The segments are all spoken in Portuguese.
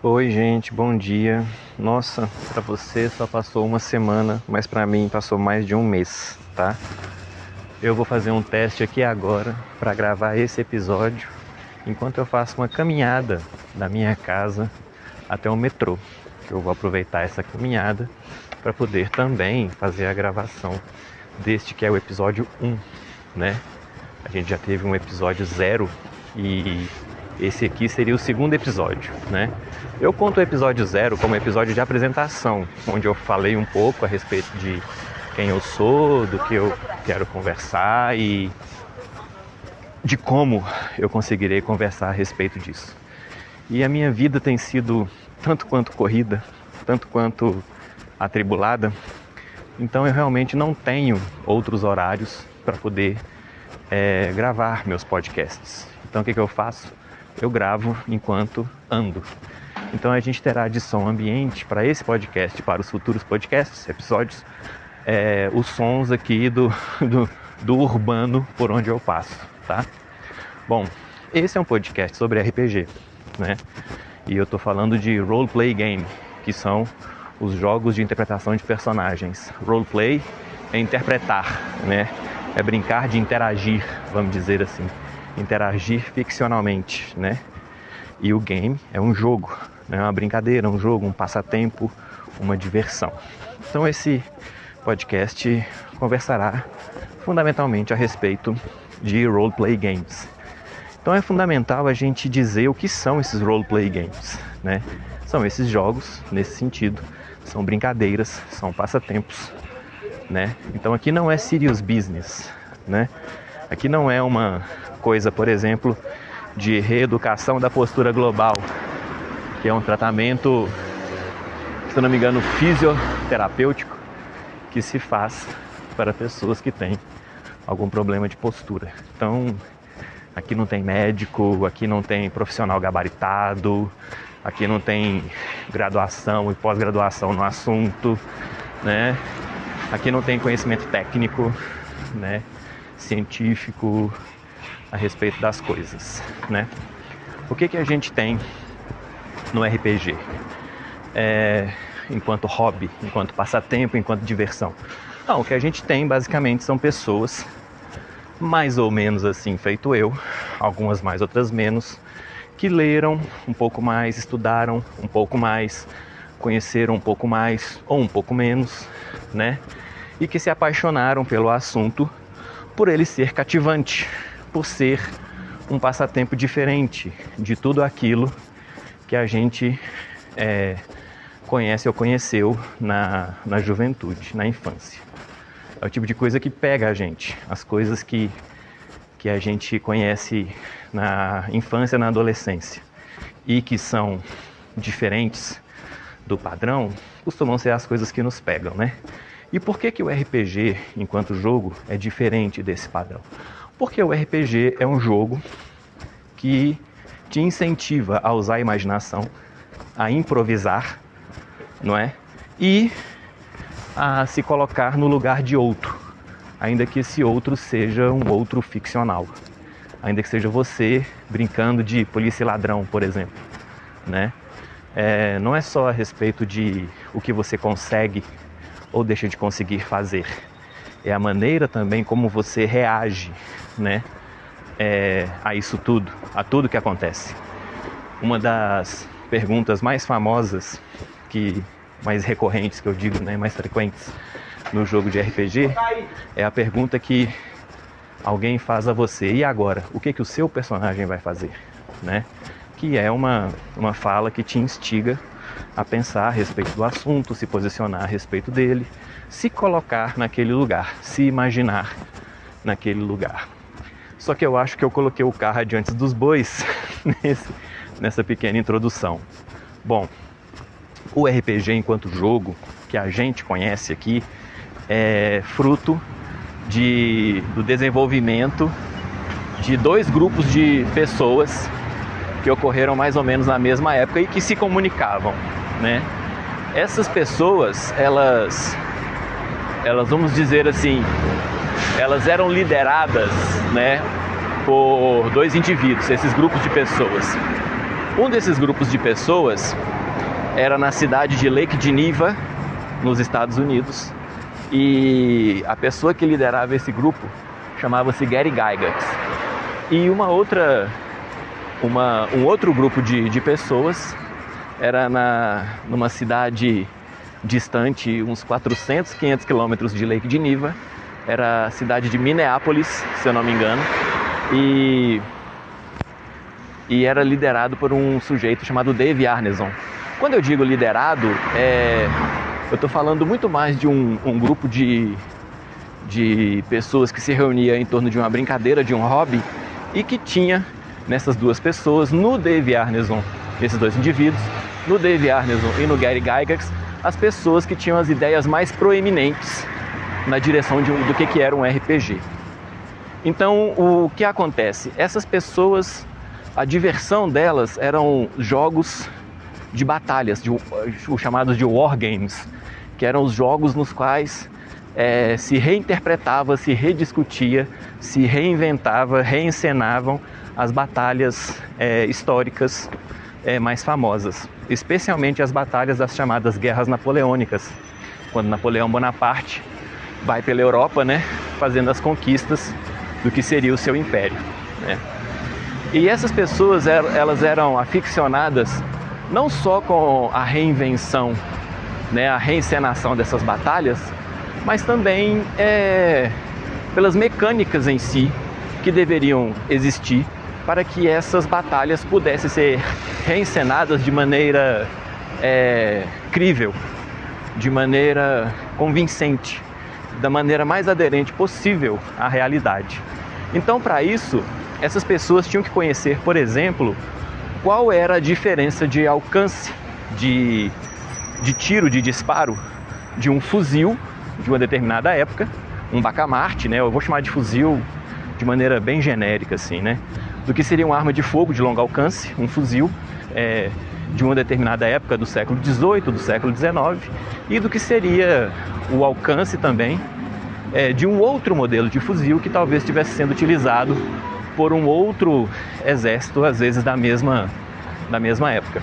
Oi, gente, bom dia. Nossa, pra você só passou uma semana, mas pra mim passou mais de um mês, tá? Eu vou fazer um teste aqui agora pra gravar esse episódio enquanto eu faço uma caminhada da minha casa até o metrô. Eu vou aproveitar essa caminhada para poder também fazer a gravação deste que é o episódio 1, né? A gente já teve um episódio 0 e esse aqui seria o segundo episódio, né? Eu conto o episódio 0 como episódio de apresentação, onde eu falei um pouco a respeito de quem eu sou, do que eu quero conversar e de como eu conseguirei conversar a respeito disso. E a minha vida tem sido tanto quanto corrida, tanto quanto atribulada, então eu realmente não tenho outros horários para poder gravar meus podcasts. Então o que eu faço? Eu gravo enquanto ando. Então a gente terá de som ambiente para esse podcast, para os futuros podcasts, episódios, os sons aqui do urbano por onde eu passo, tá? Bom, esse é um podcast sobre RPG, né? E eu tô falando de roleplay game, que são os jogos de interpretação de personagens. Roleplay é interpretar, né? É brincar de interagir, vamos dizer assim. Interagir ficcionalmente, né? E o game é um jogo, né? Uma brincadeira, um jogo, um passatempo, uma diversão. Então esse podcast conversará fundamentalmente a respeito de roleplay games. Então é fundamental a gente dizer o que são esses roleplay games, né? São esses jogos, nesse sentido, são brincadeiras, são passatempos, né? Então aqui não é serious business, né? Aqui não é uma coisa, por exemplo, de reeducação da postura global, que é um tratamento, se eu não me engano, fisioterapêutico, que se faz para pessoas que têm algum problema de postura. Então, aqui não tem médico, aqui não tem profissional gabaritado, aqui não tem graduação e pós-graduação no assunto, né? Aqui não tem conhecimento técnico, né? Científico a respeito das coisas, né? O que a gente tem no RPG? Enquanto hobby, enquanto passatempo, enquanto diversão? Não, o que a gente tem basicamente são pessoas mais ou menos assim feito eu, algumas mais, outras menos, que leram um pouco mais, estudaram um pouco mais, conheceram um pouco mais ou um pouco menos, né? E que se apaixonaram pelo assunto por ele ser cativante, por ser um passatempo diferente de tudo aquilo que a gente conhece ou conheceu na juventude, na infância. É o tipo de coisa que pega a gente, as coisas que a gente conhece na infância, na adolescência e que são diferentes do padrão, costumam ser as coisas que nos pegam, né? E por que o RPG, enquanto jogo, é diferente desse padrão? Porque o RPG é um jogo que te incentiva a usar a imaginação, a improvisar, não é? E a se colocar no lugar de outro, ainda que esse outro seja um outro ficcional, ainda que seja você brincando de polícia e ladrão, por exemplo, né? Não é só a respeito de o que você consegue ou deixa de conseguir fazer, é a maneira também como você reage, né? A isso tudo, a tudo que acontece. Uma das perguntas mais famosas, mais recorrentes que eu digo, né, mais frequentes no jogo de RPG, é a pergunta que alguém faz a você: e agora? O que o seu personagem vai fazer? Né? Que é uma fala que te instiga a pensar a respeito do assunto, se posicionar a respeito dele, se colocar naquele lugar, se imaginar naquele lugar. Só que eu acho que eu coloquei o carro adiante dos bois nessa pequena introdução. Bom, o RPG enquanto jogo, que a gente conhece aqui, é fruto do desenvolvimento de dois grupos de pessoas que ocorreram mais ou menos na mesma época e que se comunicavam, né? Essas pessoas, elas vamos dizer assim, elas eram lideradas, né, por dois indivíduos, esses grupos de pessoas. Um desses grupos de pessoas era na cidade de Lake Geneva, nos Estados Unidos, e a pessoa que liderava esse grupo chamava-se Gary Gygax. E um outro grupo de pessoas era numa cidade distante, uns 400, 500 quilômetros de Lake Geneva, era a cidade de Minneapolis, se eu não me engano, e era liderado por um sujeito chamado Dave Arneson. Quando eu digo liderado, eu estou falando muito mais de um grupo de pessoas que se reunia em torno de uma brincadeira, de um hobby, e que tinha nessas duas pessoas, no Dave Arneson, nesses dois indivíduos, no Dave Arneson e no Gary Gygax, as pessoas que tinham as ideias mais proeminentes na direção do que era um RPG. Então, o que acontece? Essas pessoas, a diversão delas eram jogos de batalhas, os chamados de wargames, que eram os jogos nos quais se reinterpretava, se rediscutia, se reinventava, reencenavam as batalhas históricas mais famosas, especialmente as batalhas das chamadas Guerras Napoleônicas, quando Napoleão Bonaparte vai pela Europa, né, fazendo as conquistas do que seria o seu império, né? E essas pessoas, elas eram aficionadas não só com a reinvenção, né, a reencenação dessas batalhas, mas também pelas mecânicas em si que deveriam existir para que essas batalhas pudessem ser reencenadas de maneira crível, de maneira convincente, da maneira mais aderente possível à realidade. Então, para isso, essas pessoas tinham que conhecer, por exemplo, qual era a diferença de alcance de tiro, de disparo de um fuzil de uma determinada época, um Bacamarte, né? Eu vou chamar de fuzil de maneira bem genérica, assim, né? Do que seria uma arma de fogo de longo alcance, um fuzil de uma determinada época do século XVIII, do século XIX, e do que seria o alcance também de um outro modelo de fuzil que talvez estivesse sendo utilizado por um outro exército, às vezes da mesma época.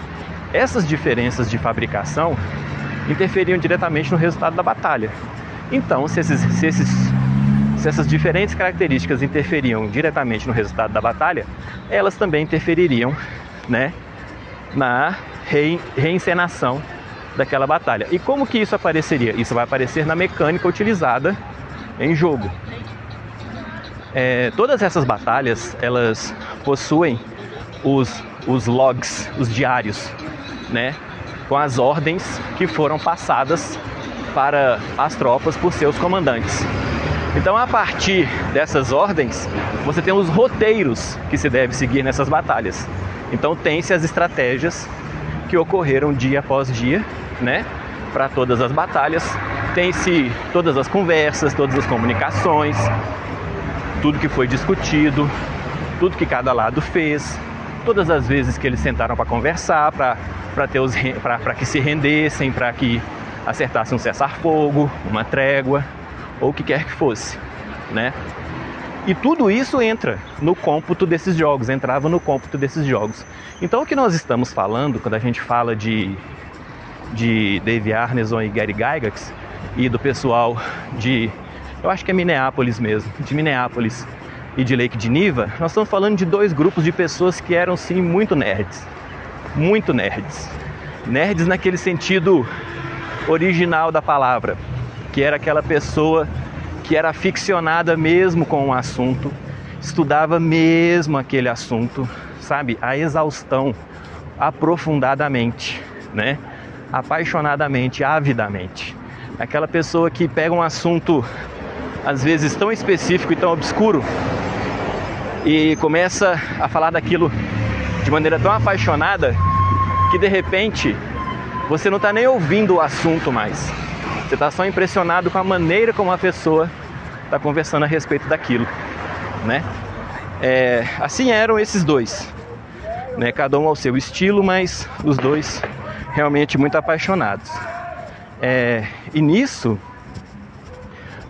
Essas diferenças de fabricação interferiam diretamente no resultado da batalha. Então, se essas diferentes características interferiam diretamente no resultado da batalha, elas também interfeririam, né, na reencenação daquela batalha. E como que isso apareceria? Isso vai aparecer na mecânica utilizada em jogo. Todas essas batalhas, elas possuem os logs, os diários, né, com as ordens que foram passadas para as tropas por seus comandantes. Então, a partir dessas ordens, você tem os roteiros que se deve seguir nessas batalhas. Então, tem-se as estratégias que ocorreram dia após dia, né, para todas as batalhas. Tem-se todas as conversas, todas as comunicações, tudo que foi discutido, tudo que cada lado fez, todas as vezes que eles sentaram para conversar, para que se rendessem, para que acertassem um cessar-fogo, uma trégua, ou o que quer que fosse, né? E tudo isso entrava no cômputo desses jogos. Então, o que nós estamos falando, quando a gente fala de Dave Arneson e Gary Gygax, e do pessoal eu acho que é Minneapolis mesmo, de Minneapolis e de Lake Geneva, nós estamos falando de dois grupos de pessoas que eram, sim, muito nerds. Muito nerds. Nerds naquele sentido original da palavra, que era aquela pessoa que era aficionada mesmo com o assunto, estudava mesmo aquele assunto, sabe, a exaustão, aprofundadamente, né, apaixonadamente, avidamente. Aquela pessoa que pega um assunto, às vezes, tão específico e tão obscuro, e começa a falar daquilo de maneira tão apaixonada que, de repente, você não está nem ouvindo o assunto mais. Você está só impressionado com a maneira como a pessoa está conversando a respeito daquilo, né? Assim eram esses dois, né? Cada um ao seu estilo, mas os dois realmente muito apaixonados. E nisso,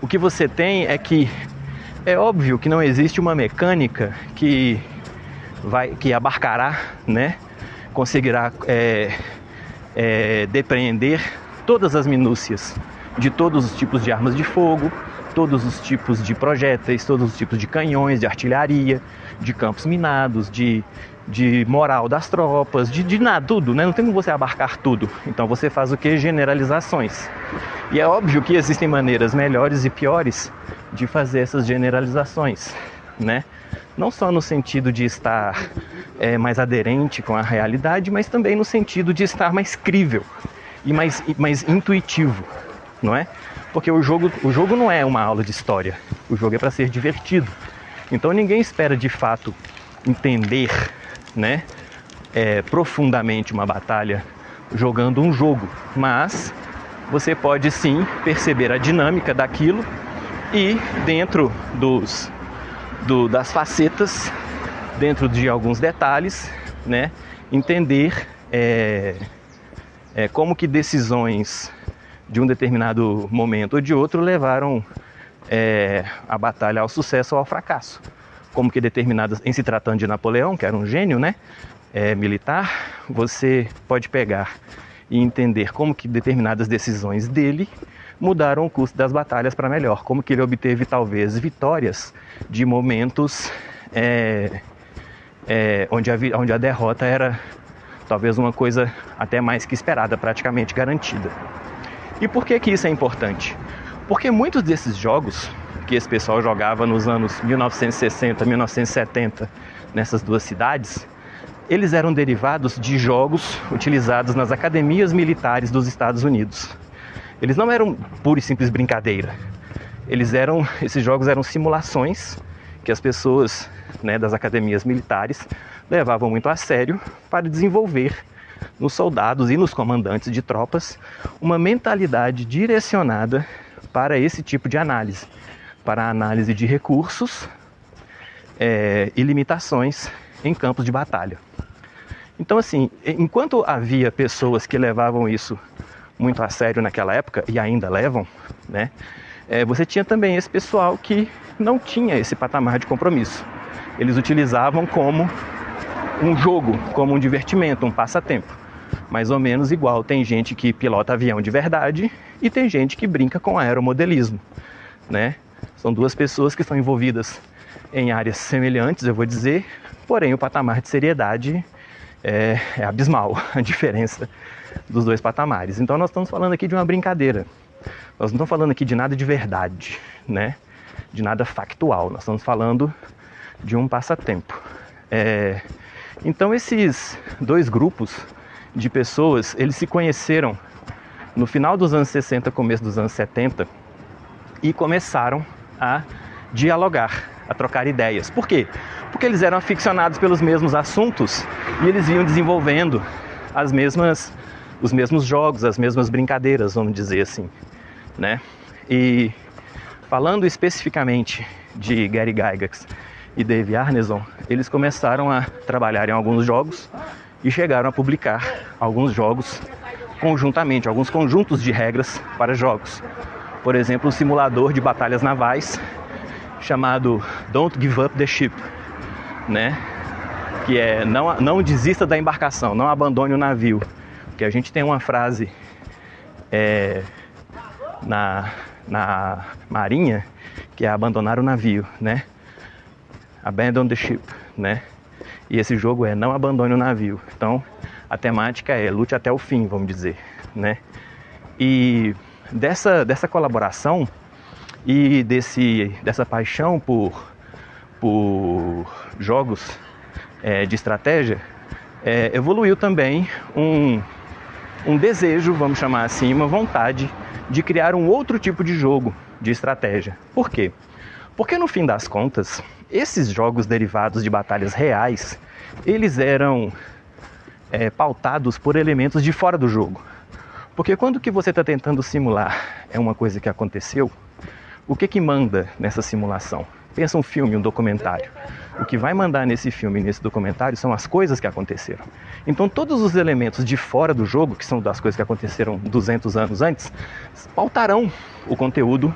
o que você tem é que é óbvio que não existe uma mecânica que abarcará, né, conseguirá depreender todas as minúcias de todos os tipos de armas de fogo, todos os tipos de projéteis, todos os tipos de canhões, de artilharia, de campos minados, de moral das tropas, de nada, tudo, né? Não tem como você abarcar tudo. Então você faz o que? Generalizações. E é óbvio que existem maneiras melhores e piores de fazer essas generalizações, né? Não só no sentido de estar mais aderente com a realidade, mas também no sentido de estar mais crível e mais intuitivo, não é? Porque o jogo não é uma aula de história, o jogo é para ser divertido. Então ninguém espera de fato entender, né, profundamente uma batalha jogando um jogo, mas você pode sim perceber a dinâmica daquilo e dentro das facetas, dentro de alguns detalhes, né, entender como que decisões de um determinado momento ou de outro levaram a batalha ao sucesso ou ao fracasso. Como que determinadas, em se tratando de Napoleão, que era um gênio, né, militar, você pode pegar e entender como que determinadas decisões dele mudaram o curso das batalhas para melhor, como que ele obteve talvez vitórias de momentos onde a derrota era talvez uma coisa até mais que esperada, praticamente garantida. E por que isso é importante? Porque muitos desses jogos que esse pessoal jogava nos anos 1960, 1970, nessas duas cidades, eles eram derivados de jogos utilizados nas academias militares dos Estados Unidos. Eles não eram pura e simples brincadeira. Esses jogos eram simulações que as pessoas, né, das academias militares levavam muito a sério para desenvolver nos soldados e nos comandantes de tropas uma mentalidade direcionada para esse tipo de análise, para a análise de recursos e limitações em campos de batalha. Então, assim, enquanto havia pessoas que levavam isso muito a sério naquela época, e ainda levam, né, você tinha também esse pessoal que não tinha esse patamar de compromisso. Eles utilizavam como um jogo, como um divertimento, um passatempo. Mais ou menos igual, tem gente que pilota avião de verdade e tem gente que brinca com aeromodelismo, né? São duas pessoas que estão envolvidas em áreas semelhantes, eu vou dizer, porém o patamar de seriedade é abismal, a diferença dos dois patamares. Então nós estamos falando aqui de uma brincadeira, nós não estamos falando aqui de nada de verdade, né? De nada factual, nós estamos falando de um passatempo. Então esses dois grupos de pessoas, eles se conheceram no final dos anos 60, começo dos anos 70 e começaram a dialogar, a trocar ideias. Por quê? Porque eles eram aficionados pelos mesmos assuntos e eles iam desenvolvendo os mesmos jogos, as mesmas brincadeiras, vamos dizer assim, né? E falando especificamente de Gary Gygax e Dave Arneson, eles começaram a trabalhar em alguns jogos e chegaram a publicar alguns jogos conjuntamente, alguns conjuntos de regras para jogos. Por exemplo, um simulador de batalhas navais chamado Don't Give Up the Ship, né? Que é não desista da embarcação, não abandone o navio. Porque a gente tem uma frase na marinha que é abandonar o navio, né? Abandon the ship, né? E esse jogo é não abandone o navio. Então, a temática é lute até o fim, vamos dizer, né? E dessa colaboração e dessa paixão por jogos de estratégia, evoluiu também um desejo, vamos chamar assim, uma vontade de criar um outro tipo de jogo de estratégia. Por quê? Porque no fim das contas, esses jogos derivados de batalhas reais, eles eram pautados por elementos de fora do jogo. Porque quando o que você está tentando simular é uma coisa que aconteceu, o que manda nessa simulação? Pensa um filme, um documentário. O que vai mandar nesse filme e nesse documentário são as coisas que aconteceram. Então todos os elementos de fora do jogo, que são das coisas que aconteceram 200 anos antes, pautarão o conteúdo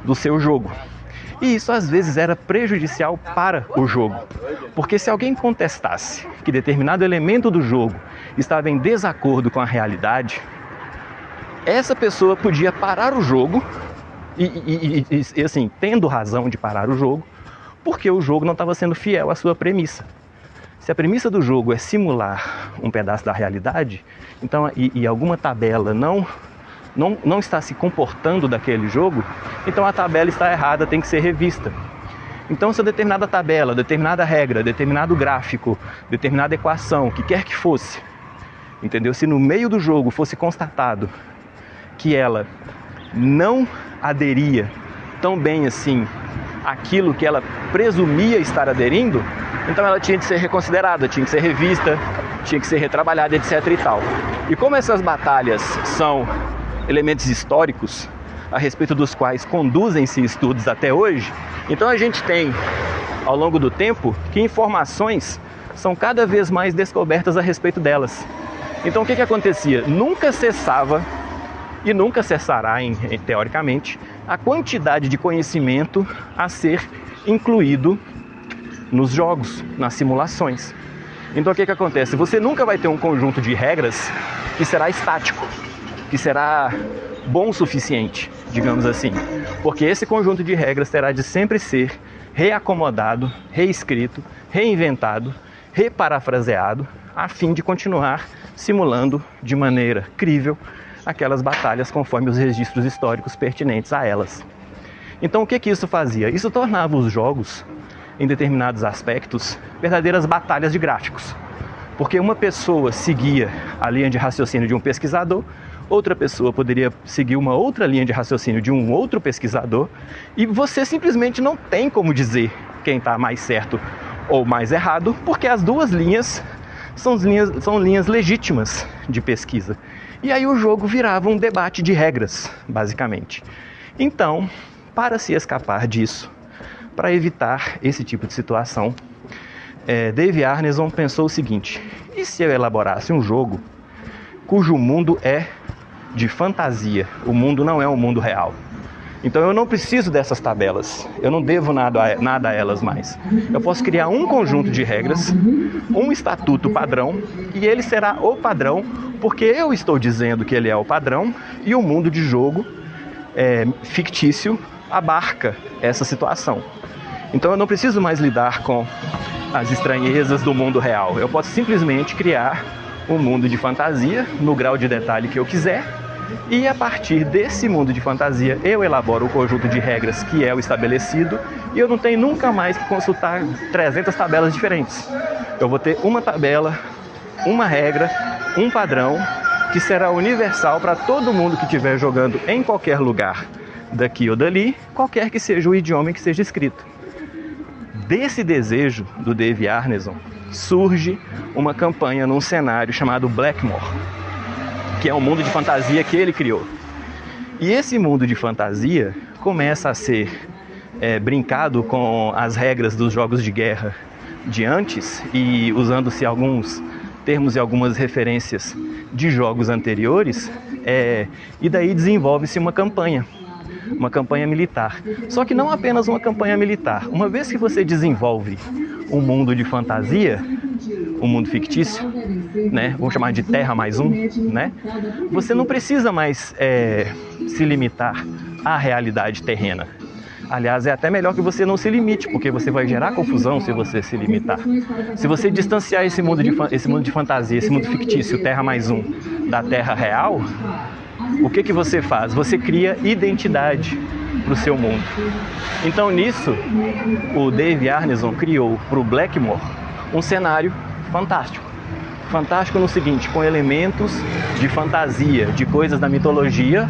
do seu jogo. E isso às vezes era prejudicial para o jogo. Porque se alguém contestasse que determinado elemento do jogo estava em desacordo com a realidade, essa pessoa podia parar o jogo e assim, tendo razão de parar o jogo, porque o jogo não estava sendo fiel à sua premissa. Se a premissa do jogo é simular um pedaço da realidade, então, e alguma tabela não está se comportando daquele jogo, então a tabela está errada, tem que ser revista. Então, se determinada tabela, determinada regra, determinado gráfico, determinada equação, que quer que fosse, entendeu? Se no meio do jogo fosse constatado que ela não aderia tão bem assim àquilo que ela presumia estar aderindo, então ela tinha que ser reconsiderada, tinha que ser revista, tinha que ser retrabalhada, etc. e tal. E como essas batalhas são elementos históricos, a respeito dos quais conduzem-se estudos até hoje, então a gente tem, ao longo do tempo, que informações são cada vez mais descobertas a respeito delas. Então o que acontecia? Nunca cessava e nunca cessará, teoricamente, a quantidade de conhecimento a ser incluído nos jogos, nas simulações. Então o que acontece? Você nunca vai ter um conjunto de regras que será estático, que será bom o suficiente, digamos assim, porque esse conjunto de regras terá de sempre ser reacomodado, reescrito, reinventado, reparafraseado, a fim de continuar simulando de maneira crível aquelas batalhas conforme os registros históricos pertinentes a elas. Então o que isso fazia? Isso tornava os jogos, em determinados aspectos, verdadeiras batalhas de gráficos, porque uma pessoa seguia a linha de raciocínio de um pesquisador, outra pessoa poderia seguir uma outra linha de raciocínio de um outro pesquisador, e você simplesmente não tem como dizer quem está mais certo ou mais errado, porque as duas linhas são linhas legítimas de pesquisa. E aí o jogo virava um debate de regras, basicamente. Então, para se escapar disso, para evitar esse tipo de situação, Dave Arneson pensou o seguinte: e se eu elaborasse um jogo cujo mundo é de fantasia, o mundo não é um mundo real? Então eu não preciso dessas tabelas, eu não devo nada a elas mais. Eu posso criar um conjunto de regras, um estatuto padrão, e ele será o padrão, porque eu estou dizendo que ele é o padrão, e o mundo de jogo fictício abarca essa situação. Então eu não preciso mais lidar com as estranhezas do mundo real. Eu posso simplesmente criar um mundo de fantasia no grau de detalhe que eu quiser, e a partir desse mundo de fantasia eu elaboro o conjunto de regras que é o estabelecido, e eu não tenho nunca mais que consultar 300 tabelas diferentes. Eu vou ter uma tabela, uma regra, um padrão que será universal para todo mundo que estiver jogando em qualquer lugar daqui ou dali, qualquer que seja o idioma em que seja escrito. Desse desejo do Dave Arneson surge uma campanha num cenário chamado Blackmore, que é um mundo de fantasia que ele criou. E esse mundo de fantasia começa a ser brincado com as regras dos jogos de guerra de antes, e usando-se alguns termos e algumas referências de jogos anteriores, e daí desenvolve-se uma campanha militar. Só que não apenas uma campanha militar. Uma vez que você desenvolve um mundo de fantasia, um mundo fictício, né? Vamos chamar de Terra mais um, né? Você não precisa mais se limitar à realidade terrena. Aliás, é até melhor que você não se limite, porque você vai gerar confusão se você se limitar. Se você distanciar esse mundo de fantasia, esse mundo fictício, Terra mais um, da Terra real, o que você faz? Você cria identidade para o seu mundo. Então nisso, o Dave Arneson criou para o Blackmore um cenário fantástico. Fantástico no seguinte, com elementos de fantasia, de coisas da mitologia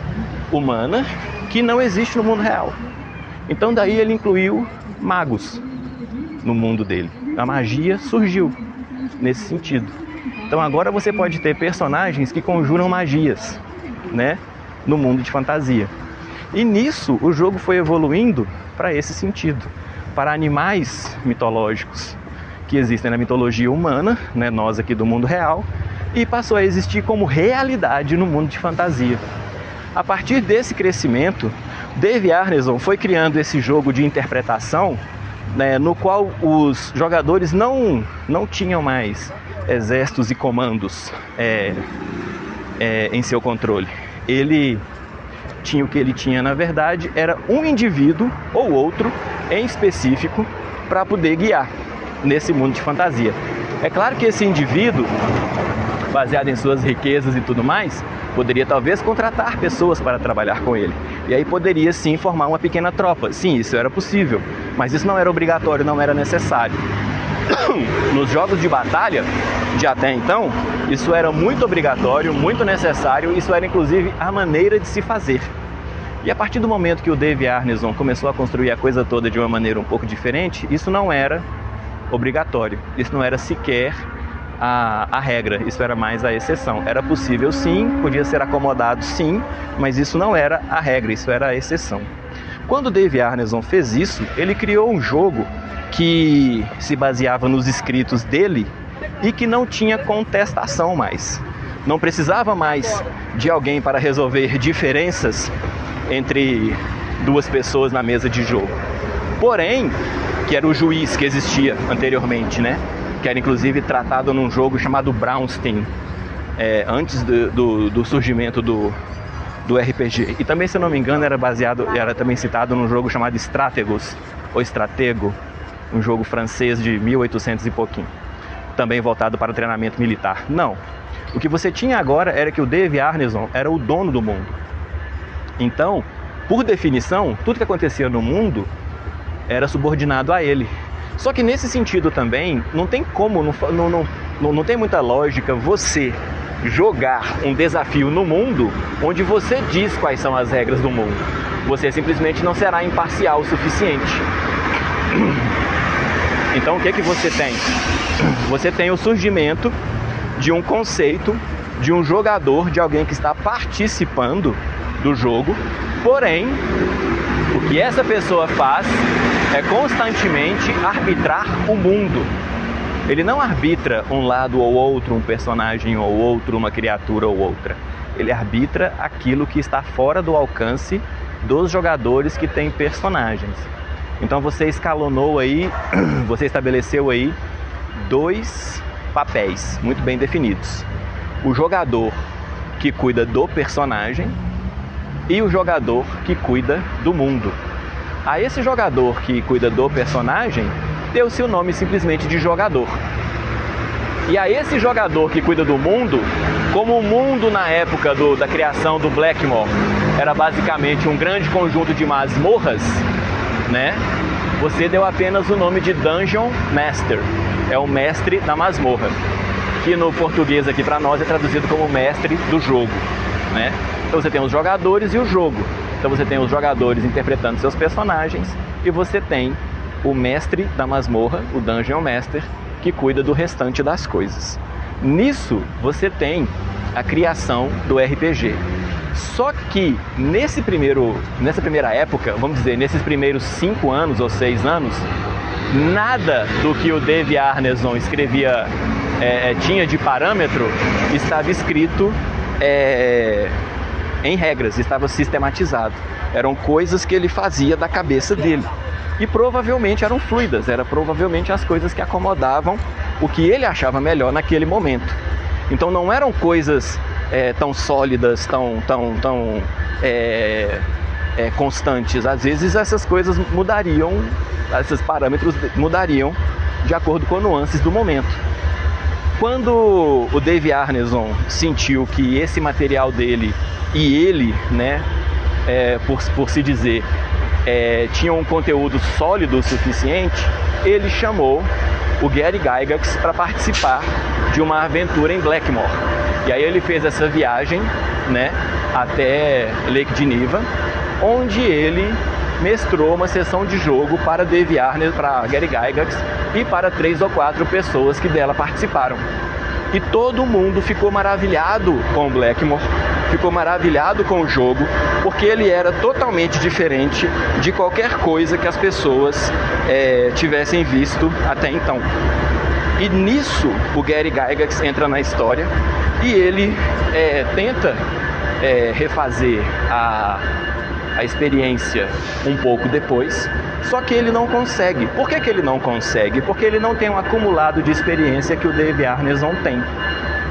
humana que não existe no mundo real. Então daí ele incluiu magos no mundo dele. A magia surgiu nesse sentido. Então agora você pode ter personagens que conjuram magias, né, no mundo de fantasia. E nisso o jogo foi evoluindo para esse sentido, para animais mitológicos que existem na mitologia humana, né, nós aqui do mundo real, e passou a existir como realidade no mundo de fantasia. A partir desse crescimento, Dave Arneson foi criando esse jogo de interpretação, né, no qual os jogadores não tinham mais exércitos e comandos em seu controle. Ele tinha o que ele tinha, na verdade, era um indivíduo ou outro em específico para poder guiar nesse mundo de fantasia. É claro que esse indivíduo, baseado em suas riquezas e tudo mais, poderia talvez contratar pessoas para trabalhar com ele. E aí poderia sim formar uma pequena tropa. Sim, isso era possível, mas isso não era obrigatório, não era necessário. Nos jogos de batalha, de até então, isso era muito obrigatório, muito necessário, isso era inclusive a maneira de se fazer. E a partir do momento que o Dave Arneson começou a construir a coisa toda de uma maneira um pouco diferente, isso não era obrigatório, isso não era sequer a regra, isso era mais a exceção. Era possível sim, podia ser acomodado sim, mas isso não era a regra, isso era a exceção. Quando o Dave Arneson fez isso, ele criou um jogo que se baseava nos escritos dele e que não tinha contestação mais. Não precisava mais de alguém para resolver diferenças entre duas pessoas na mesa de jogo. Porém, que era o juiz que existia anteriormente, né? Que era inclusive tratado num jogo chamado Braunstein, antes do surgimento do RPG. E também, se eu não me engano, era também citado num jogo chamado Stratégos, ou Stratego, um jogo francês de 1800 e pouquinho, também voltado para o treinamento militar. Não. O que você tinha agora era que o Dave Arneson era o dono do mundo. Então, por definição, tudo que acontecia no mundo era subordinado a ele. Só que nesse sentido também, não tem como, não tem muita lógica você jogar um desafio no mundo onde você diz quais são as regras do mundo. Você simplesmente não será imparcial o suficiente. Então o que você tem? Você tem o surgimento de um conceito, de um jogador, de alguém que está participando do jogo, porém, o que essa pessoa faz é constantemente arbitrar o mundo. Ele não arbitra um lado ou outro, um personagem ou outro, uma criatura ou outra. Ele arbitra aquilo que está fora do alcance dos jogadores que têm personagens. Então você escalonou aí, você estabeleceu aí dois papéis muito bem definidos. O jogador que cuida do personagem e o jogador que cuida do mundo. A esse jogador que cuida do personagem, deu-se o nome simplesmente de jogador. E a esse jogador que cuida do mundo, como o mundo na época da criação do Blackmoor era basicamente um grande conjunto de masmorras, né? Você deu apenas o nome de Dungeon Master, é o mestre da masmorra, que no português aqui para nós é traduzido como mestre do jogo, né? Então você tem os jogadores e o jogo. Então você tem os jogadores interpretando seus personagens e você tem o mestre da masmorra, o Dungeon Master, que cuida do restante das coisas. Nisso você tem a criação do RPG. Só que nessa primeira época, vamos dizer, nesses primeiros 5 anos ou 6 anos, nada do que o Dave Arneson escrevia, tinha de parâmetro, estava escrito em regras, estava sistematizado. Eram coisas que ele fazia da cabeça dele. E provavelmente eram fluidas, eram provavelmente as coisas que acomodavam o que ele achava melhor naquele momento. Então não eram coisas tão sólidas, tão constantes. Às vezes essas coisas mudariam, esses parâmetros mudariam de acordo com nuances do momento. Quando o Dave Arneson sentiu que esse material dele e ele, né, por se dizer, tinham um conteúdo sólido o suficiente, ele chamou o Gary Gygax para participar de uma aventura em Blackmoor. E aí ele fez essa viagem, né, até Lake Geneva, onde ele mestrou uma sessão de jogo para Dave Arneson, para Gary Gygax e para 3 ou 4 pessoas que dela participaram. E todo mundo ficou maravilhado com o Blackmoor, ficou maravilhado com o jogo, porque ele era totalmente diferente de qualquer coisa que as pessoas tivessem visto até então. E nisso o Gary Gygax entra na história e ele tenta refazer a experiência um pouco depois, só que ele não consegue. Por que ele não consegue? Porque ele não tem um acumulado de experiência que o Dave Arneson tem.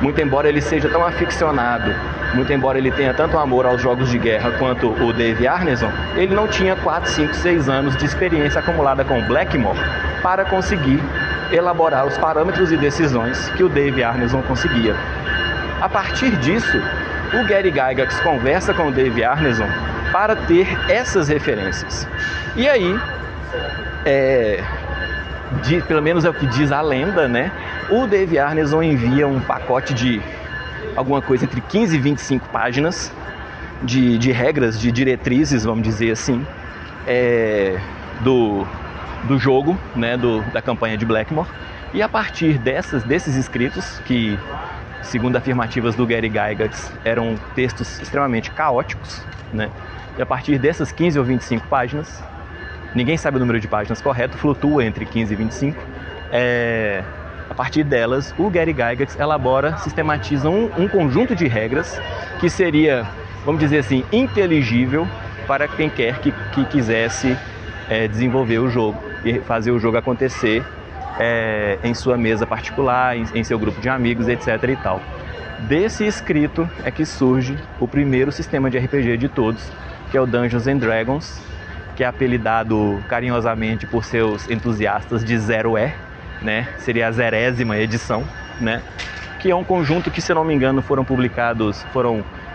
Muito embora ele seja tão aficionado, muito embora ele tenha tanto amor aos jogos de guerra quanto o Dave Arneson, ele não tinha 4, 5, 6 anos de experiência acumulada com Blackmore para conseguir elaborar os parâmetros e decisões que o Dave Arneson conseguia. A partir disso, o Gary Gygax conversa com o Dave Arneson para ter essas referências. E aí, pelo menos é o que diz a lenda, né? O Dave Arneson envia um pacote de alguma coisa entre 15 e 25 páginas de regras, de diretrizes, vamos dizer assim, do jogo, né, da campanha de Blackmore. E a partir desses escritos, que segundo afirmativas do Gary Gygax eram textos extremamente caóticos, né, e a partir dessas 15 ou 25 páginas, ninguém sabe o número de páginas correto, flutua entre 15 e 25, a partir delas, o Gary Gygax sistematiza um conjunto de regras que seria, vamos dizer assim, inteligível para quem quer que quisesse desenvolver o jogo e fazer o jogo acontecer em sua mesa particular, em seu grupo de amigos, etc. e tal. Desse escrito é que surge o primeiro sistema de RPG de todos, que é o Dungeons and Dragons, que é apelidado carinhosamente por seus entusiastas de 0E, né? Seria a 0ª edição, né? Que é um conjunto que, se não me engano, foram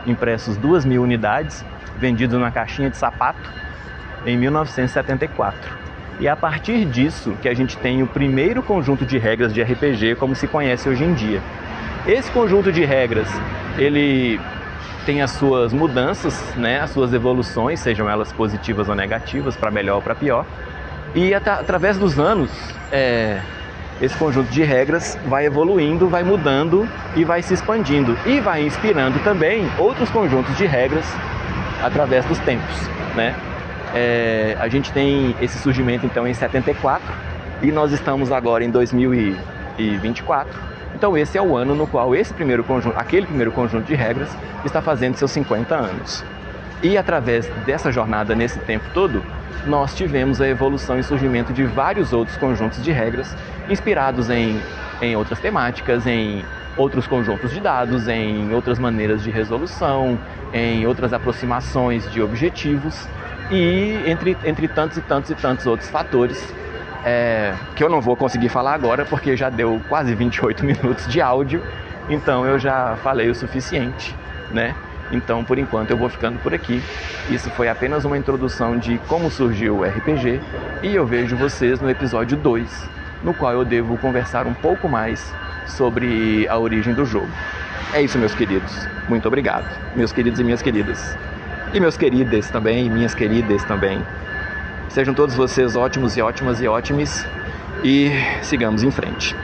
impressos 2.000 unidades, vendidos numa caixinha de sapato, em 1974. E é a partir disso que a gente tem o primeiro conjunto de regras de RPG como se conhece hoje em dia. Esse conjunto de regras, ele tem as suas mudanças, né? As suas evoluções, sejam elas positivas ou negativas, para melhor ou para pior. E através dos anos, esse conjunto de regras vai evoluindo, vai mudando e vai se expandindo. E vai inspirando também outros conjuntos de regras através dos tempos, né? A gente tem esse surgimento então em 74 e nós estamos agora em 2024. Então esse é o ano no qual aquele primeiro conjunto de regras está fazendo seus 50 anos. E através dessa jornada, nesse tempo todo, nós tivemos a evolução e surgimento de vários outros conjuntos de regras inspirados em outras temáticas, em outros conjuntos de dados, em outras maneiras de resolução, em outras aproximações de objetivos e entre tantos e tantos e tantos outros fatores que eu não vou conseguir falar agora porque já deu quase 28 minutos de áudio, então eu já falei o suficiente, né? Então, por enquanto, eu vou ficando por aqui. Isso foi apenas uma introdução de como surgiu o RPG e eu vejo vocês no episódio 2, no qual eu devo conversar um pouco mais sobre a origem do jogo. É isso, meus queridos. Muito obrigado, meus queridos e minhas queridas. E meus queridas também, e minhas queridas também. Sejam todos vocês ótimos e ótimas e ótimes e sigamos em frente.